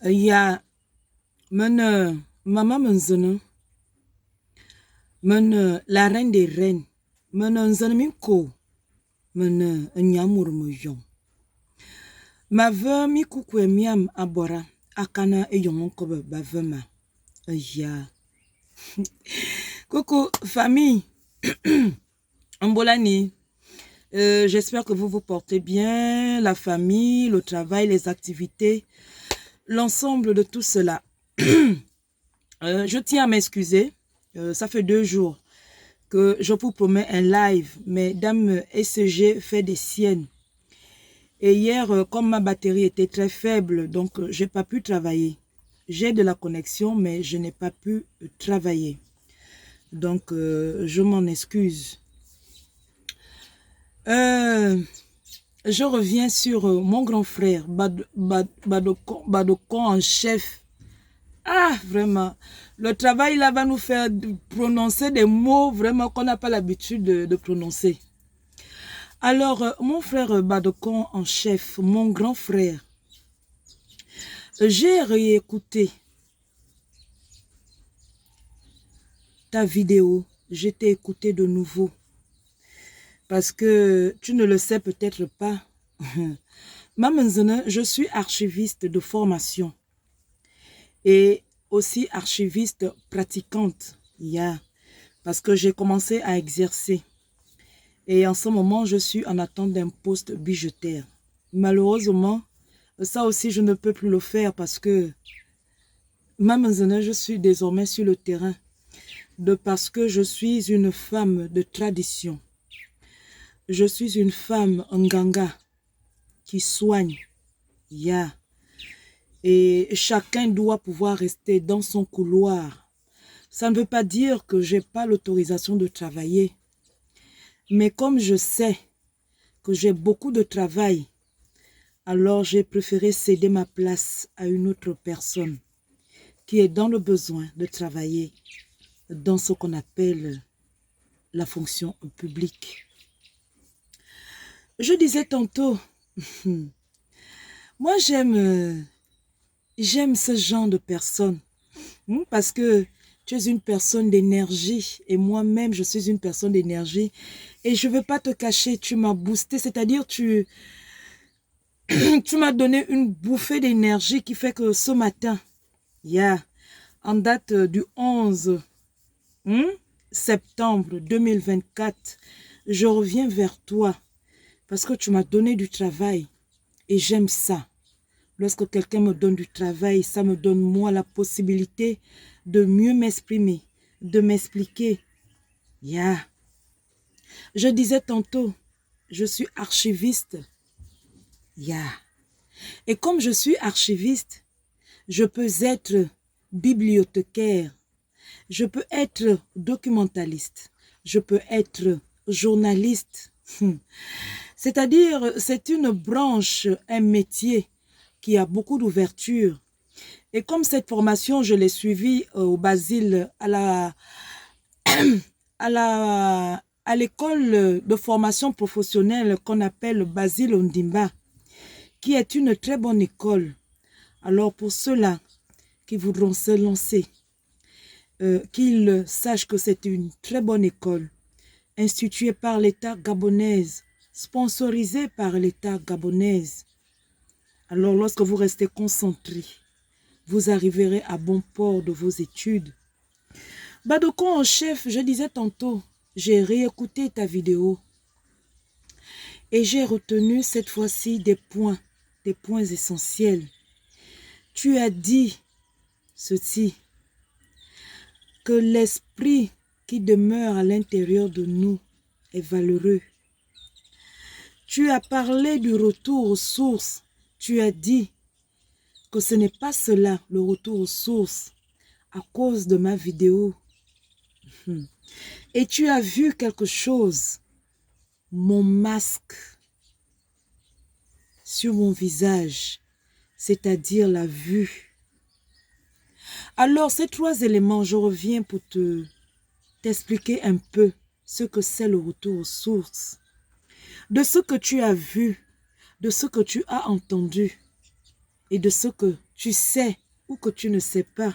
Il y a maman Menzene, la reine des reines, Menzene Miko, Nyamur Mojon. Ma veuve mi kukwe miam abora, akana e yomon kobe bavema. Ya. Coucou, famille. Ambolani. J'espère que vous vous portez bien, la famille, le travail, les activités, l'ensemble de tout cela. Je tiens à m'excuser. Ça fait 2 jours que je vous promets un live, mais Dame SG fait des siennes. Et hier, comme ma batterie était très faible, donc j'ai pas pu travailler. J'ai de la connexion, mais je n'ai pas pu travailler. Donc, je m'en excuse. Je reviens sur mon grand frère, Badokon en chef. Ah, vraiment. Le travail là va nous faire prononcer des mots vraiment qu'on n'a pas l'habitude de prononcer. Alors, mon frère Badokon en chef, mon grand frère, j'ai réécouté ta vidéo. Je t'ai écouté de nouveau. Parce que tu ne le sais peut-être pas. Mamenzene, je suis archiviste de formation. Et aussi archiviste pratiquante. Parce que j'ai commencé à exercer. Et en ce moment, je suis en attente d'un poste budgétaire. Malheureusement, ça aussi, je ne peux plus le faire parce que Mamenzene, je suis désormais sur le terrain. Parce que je suis une femme de tradition. Je suis une femme nganga qui soigne. Et chacun doit pouvoir rester dans son couloir. Ça ne veut pas dire que je n'ai pas l'autorisation de travailler. Mais comme je sais que j'ai beaucoup de travail, alors j'ai préféré céder ma place à une autre personne qui est dans le besoin de travailler dans ce qu'on appelle la fonction publique. Je disais tantôt, moi j'aime ce genre de personne parce que tu es une personne d'énergie et moi-même je suis une personne d'énergie et je ne veux pas te cacher, tu m'as boosté, c'est-à-dire tu m'as donné une bouffée d'énergie qui fait que ce matin, en date du 11 septembre 2024, je reviens vers toi parce que tu m'as donné du travail et j'aime ça. Lorsque quelqu'un me donne du travail, ça me donne moi la possibilité de mieux m'exprimer, de m'expliquer. Je disais tantôt, je suis archiviste. Et comme je suis archiviste, je peux être bibliothécaire, je peux être documentaliste, je peux être journaliste. C'est-à-dire, c'est une branche, un métier qui a beaucoup d'ouverture. Et comme cette formation, je l'ai suivie au Basile, à l'école de formation professionnelle qu'on appelle Basile Ondimba, qui est une très bonne école. Alors pour ceux-là qui voudront se lancer, qu'ils sachent que c'est une très bonne école, instituée par l'État gabonais, sponsorisée par l'État gabonais. Alors lorsque vous restez concentré, vous arriverez à bon port de vos études. Badokon en chef, je disais tantôt, j'ai réécouté ta vidéo et j'ai retenu cette fois-ci des points essentiels. Tu as dit ceci, que l'esprit qui demeure à l'intérieur de nous est valeureux. Tu as parlé du retour aux sources. Tu as dit que ce n'est pas cela, le retour aux sources, à cause de ma vidéo. Et tu as vu quelque chose, mon masque sur mon visage, c'est-à-dire la vue. Alors, ces 3 éléments, je reviens pour t'expliquer un peu ce que c'est le retour aux sources. De ce que tu as vu, de ce que tu as entendu. et de ce que tu sais ou que tu ne sais pas.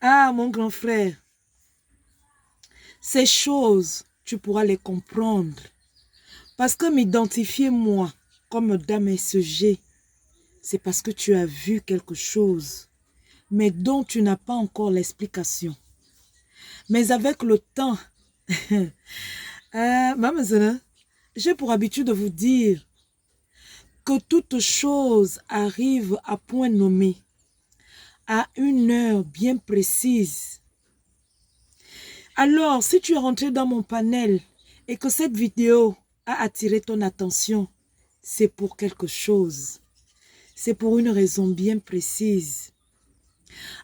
Ah, mon grand frère, ces choses, tu pourras les comprendre. Parce que m'identifier moi comme dame SG, c'est parce que tu as vu quelque chose, mais dont tu n'as pas encore l'explication. Mais avec le temps, maman, j'ai pour habitude de vous dire que toute chose arrive à point nommé, à une heure bien précise. Alors, si tu es rentré dans mon panel et que cette vidéo a attiré ton attention, c'est pour quelque chose. C'est pour une raison bien précise.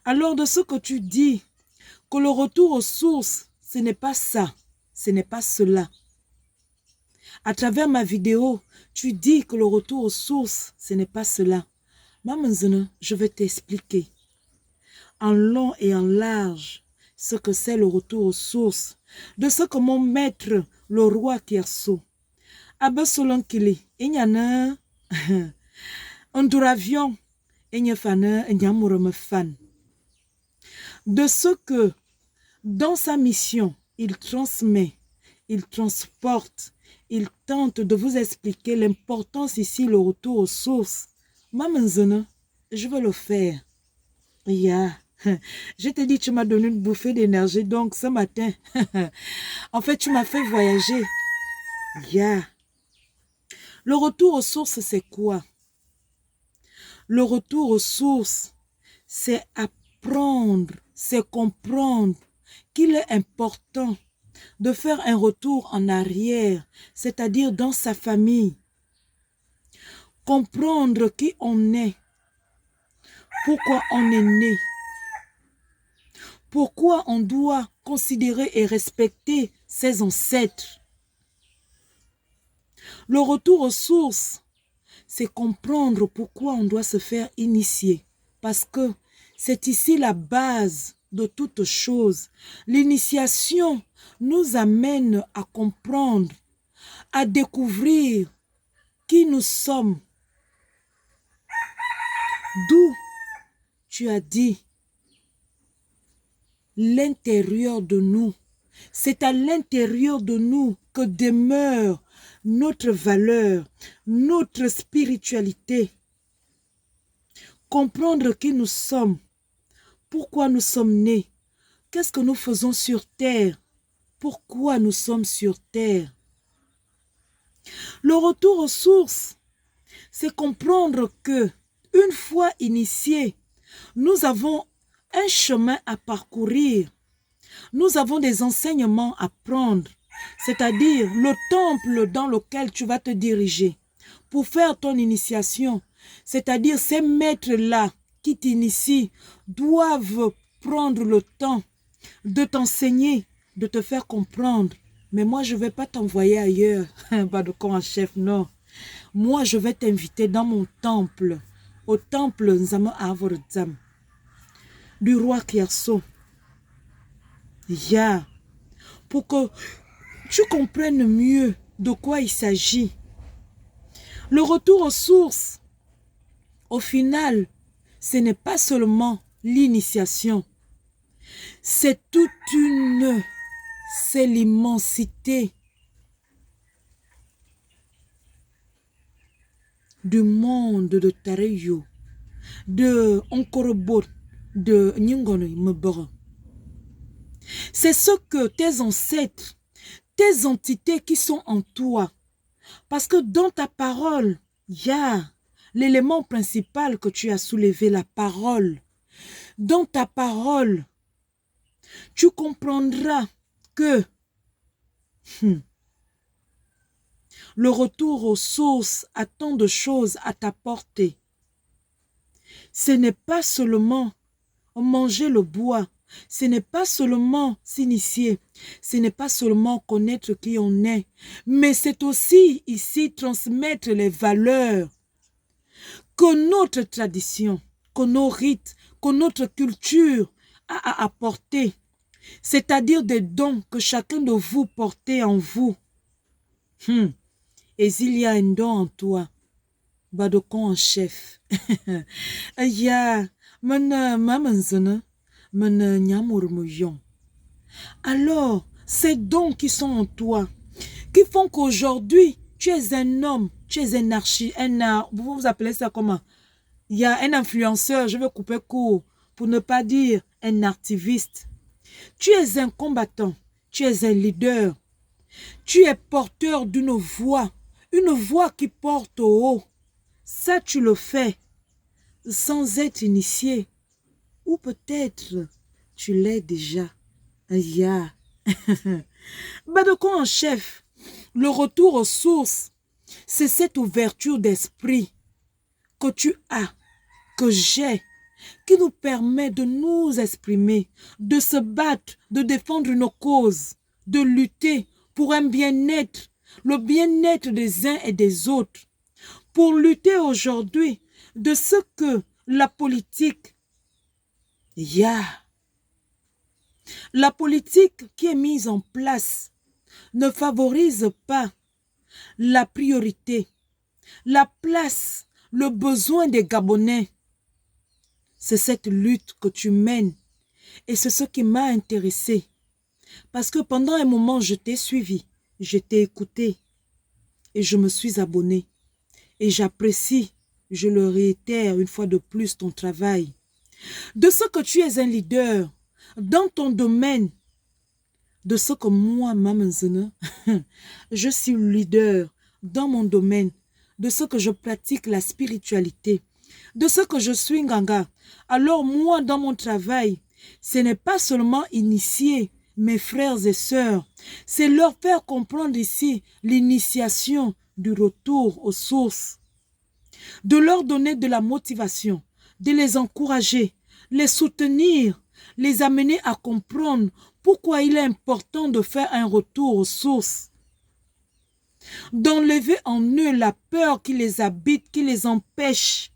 Alors, de ce que tu dis, que le retour aux sources, ce n'est pas ça, ce n'est pas cela. À travers ma vidéo, tu dis que le retour aux sources, ce n'est pas cela. Maman, je vais t'expliquer en long et en large ce que c'est le retour aux sources, de ce que mon maître, le roi Kierso, Abesolonkili, Inyana, Onduravion, Inyafana, Inyamurame-fan, de ce que dans sa mission, il transmet, il transporte, il tente de vous expliquer l'importance ici, le retour aux sources. Maman, je vais le faire. Yeah. Je t'ai dit, tu m'as donné une bouffée d'énergie, donc ce matin, en fait, tu m'as fait voyager. Yeah. Le retour aux sources, c'est quoi? Le retour aux sources, c'est apprendre, c'est comprendre qu'il est important de faire un retour en arrière, c'est-à-dire dans sa famille. Comprendre qui on est, pourquoi on est né, pourquoi on doit considérer et respecter ses ancêtres. Le retour aux sources, c'est comprendre pourquoi on doit se faire initier. Parce que c'est ici la base de toute chose. L'initiation nous amène à comprendre, à découvrir qui nous sommes. D'où tu as dit l'intérieur de nous. C'est à l'intérieur de nous que demeure notre valeur, notre spiritualité. Comprendre qui nous sommes, pourquoi nous sommes nés, qu'est-ce que nous faisons sur terre, pourquoi nous sommes sur terre. Le retour aux sources, c'est comprendre que, une fois initiés, nous avons un chemin à parcourir. Nous avons des enseignements à prendre, c'est-à-dire le temple dans lequel tu vas te diriger pour faire ton initiation. C'est-à-dire ces maîtres-là qui t'initient doivent prendre le temps de t'enseigner, de te faire comprendre. Mais moi, je ne vais pas t'envoyer ailleurs, pas de camp en chef, non. Moi, je vais t'inviter dans mon temple, au temple Nzama Avorodzam, du roi Kierso. Yeah. Pour que tu comprennes mieux de quoi il s'agit. Le retour aux sources, au final, ce n'est pas seulement l'initiation. C'est toute une... C'est l'immensité du monde de Tareyo, de Onkorobot, de Nyingono Meboro. C'est ce que tes ancêtres, tes entités qui sont en toi. Parce que dans ta parole, il y a l'élément principal que tu as soulevé, la parole. Dans ta parole, tu comprendras que le retour aux sources a tant de choses à t'apporter. Ce n'est pas seulement manger le bois, ce n'est pas seulement s'initier, ce n'est pas seulement connaître qui on est, mais c'est aussi ici transmettre les valeurs que notre tradition, que nos rites, que notre culture a à apporter. C'est-à-dire des dons que chacun de vous portez en vous. Et s'il y a un don en toi, Badokon en chef. Ya, mamanzana, nyamurmuyon. Alors, ces dons qui sont en toi, qui font qu'aujourd'hui, tu es un homme, tu es un vous appelez ça comment? Il y a un influenceur, je vais couper court, pour ne pas dire un activiste. Tu es un combattant, tu es un leader, tu es porteur d'une voix, une voix qui porte au haut. Ça, tu le fais sans être initié. Ou peut-être, tu l'es déjà. Ya. Badoko en chef, le retour aux sources, c'est cette ouverture d'esprit que tu as, que j'ai, qui nous permet de nous exprimer, de se battre, de défendre nos causes, de lutter pour un bien-être, le bien-être des uns et des autres, pour lutter aujourd'hui de ce que la politique, la politique qui est mise en place ne favorise pas la priorité, la place, le besoin des Gabonais. C'est cette lutte que tu mènes et c'est ce qui m'a intéressé. Parce que pendant un moment, je t'ai suivi, je t'ai écouté et je me suis abonné. Et j'apprécie, je le réitère une fois de plus, ton travail. De ce que tu es un leader dans ton domaine, de ce que moi, Mamenzene, je suis leader dans mon domaine, de ce que je pratique la spiritualité, de ce que je suis Nganga. Alors moi, dans mon travail, ce n'est pas seulement initier mes frères et sœurs, c'est leur faire comprendre ici l'initiation du retour aux sources, de leur donner de la motivation, de les encourager, les soutenir, les amener à comprendre pourquoi il est important de faire un retour aux sources, d'enlever en eux la peur qui les habite, qui les empêche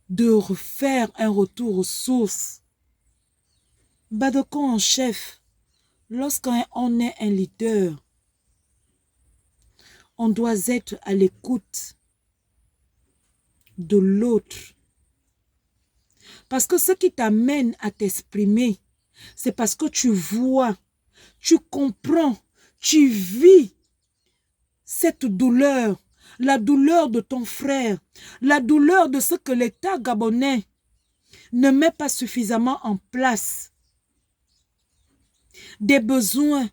de refaire un retour aux sources. Badoko en chef, lorsqu'on est un leader, on doit être à l'écoute de l'autre. Parce que ce qui t'amène à t'exprimer, c'est parce que tu vois, tu comprends, tu vis cette douleur, la douleur de ton frère, la douleur de ce que l'État gabonais ne met pas suffisamment en place. Des besoins,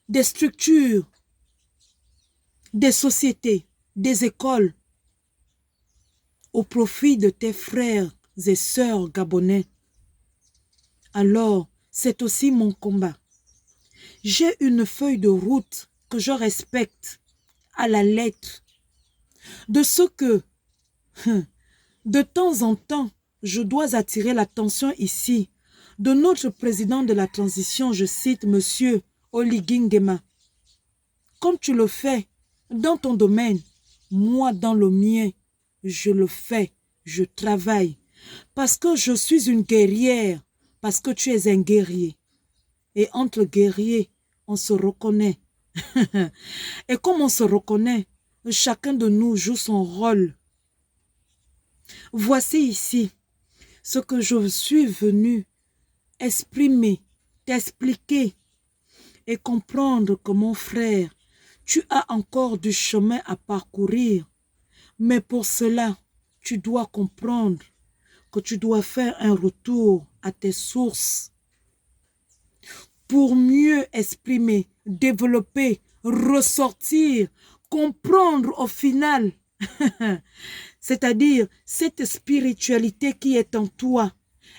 des structures, des sociétés, des écoles, au profit de tes frères et sœurs gabonais. Alors, c'est aussi mon combat. J'ai une feuille de route que je respecte à la lettre. De ce que, de temps en temps, je dois attirer l'attention ici de notre président de la transition, je cite Monsieur Oligui Nguema. Comme tu le fais dans ton domaine, moi dans le mien, je le fais, je travaille. Parce que je suis une guerrière, parce que tu es un guerrier. Et entre guerriers, on se reconnaît. Et comme on se reconnaît, chacun de nous joue son rôle. Voici ici ce que je suis venu exprimer, t'expliquer et comprendre que mon frère, tu as encore du chemin à parcourir. Mais pour cela, tu dois comprendre que tu dois faire un retour à tes sources pour mieux exprimer, développer, ressortir, comprendre au final. C'est-à-dire cette spiritualité qui est en toi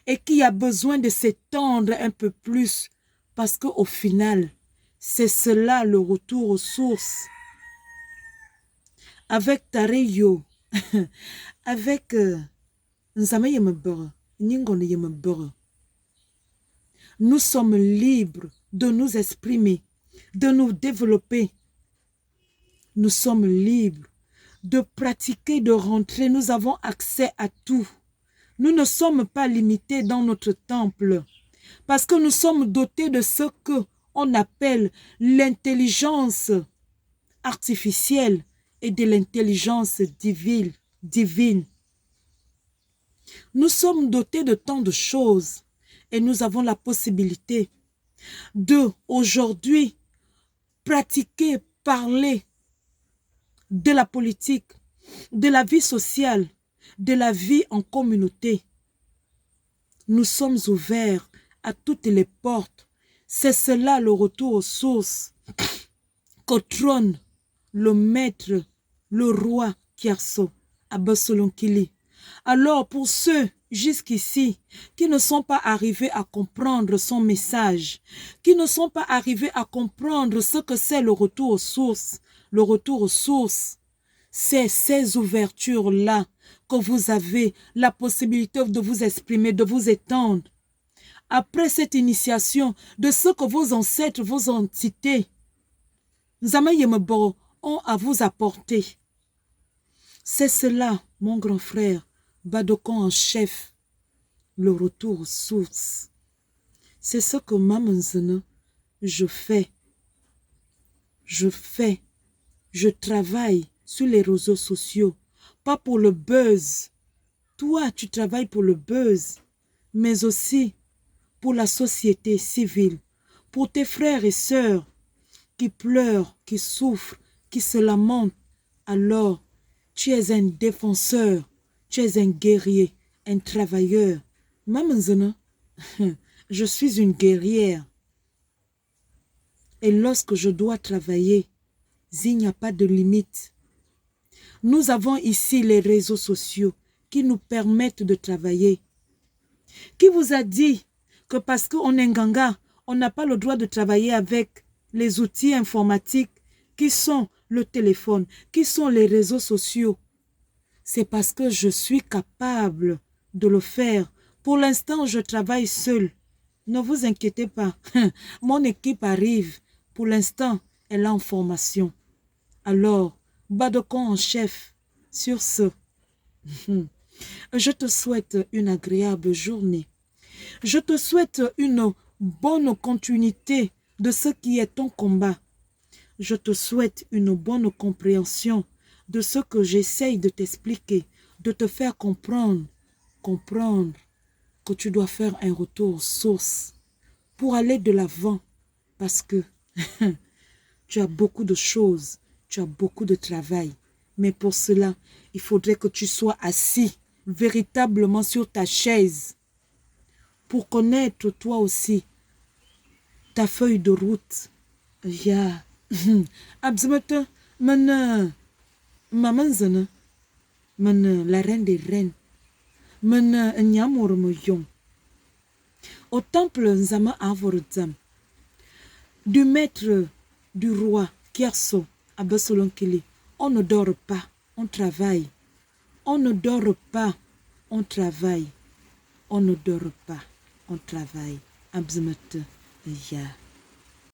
et qui a besoin de s'étendre un peu plus parce qu'au final, c'est cela le retour aux sources. Avec Tareyo, avec nous sommes libres de nous exprimer, de nous développer. Nous sommes libres de pratiquer, de rentrer. Nous avons accès à tout. Nous ne sommes pas limités dans notre temple parce que nous sommes dotés de ce qu'on appelle l'intelligence artificielle et de l'intelligence divine. Nous sommes dotés de tant de choses et nous avons la possibilité de, aujourd'hui, pratiquer, parler de la politique, de la vie sociale, de la vie en communauté. Nous sommes ouverts à toutes les portes. C'est cela le retour aux sources qu'au trône le maître, le roi Kyarso, Abba Solonkili. Alors pour ceux jusqu'ici qui ne sont pas arrivés à comprendre son message, qui ne sont pas arrivés à comprendre ce que c'est le retour aux sources, c'est ces ouvertures-là que vous avez la possibilité de vous exprimer, de vous étendre. Après cette initiation de ce que vos ancêtres, vos entités, Nzama-Yemebo, ont à vous apporter. C'est cela, mon grand frère, Badokon en chef, le retour aux sources. C'est ce que Mamanzene, je fais. Je travaille sur les réseaux sociaux, pas pour le buzz. Toi, tu travailles pour le buzz, mais aussi pour la société civile, pour tes frères et sœurs qui pleurent, qui souffrent, qui se lamentent. Alors, tu es un défenseur, tu es un guerrier, un travailleur. Mamanzana, je suis une guerrière. Et lorsque je dois travailler, il n'y a pas de limite. Nous avons ici les réseaux sociaux qui nous permettent de travailler. Qui vous a dit que parce qu'on est Nganga, on n'a pas le droit de travailler avec les outils informatiques qui sont le téléphone, qui sont les réseaux sociaux? C'est parce que je suis capable de le faire. Pour l'instant, je travaille seul. Ne vous inquiétez pas. Mon équipe arrive. Pour l'instant, elle est en formation. Alors, Badokon en chef, sur ce, je te souhaite une agréable journée. Je te souhaite une bonne continuité de ce qui est ton combat. Je te souhaite une bonne compréhension de ce que j'essaye de t'expliquer, de te faire comprendre que tu dois faire un retour aux sources pour aller de l'avant parce que tu as beaucoup de choses, tu as beaucoup de travail. Mais pour cela, il faudrait que tu sois assis véritablement sur ta chaise pour connaître toi aussi ta feuille de route. Ya, Abzimata, Mamanzana, la reine des reines, Nyamormoyon. Au temple Nzama Avorzam, du maître du roi Kyarso, Abba Solonkili, on ne dort pas, on travaille. On ne dort pas, on travaille. On ne dort pas, on travaille. Abzimata, ya.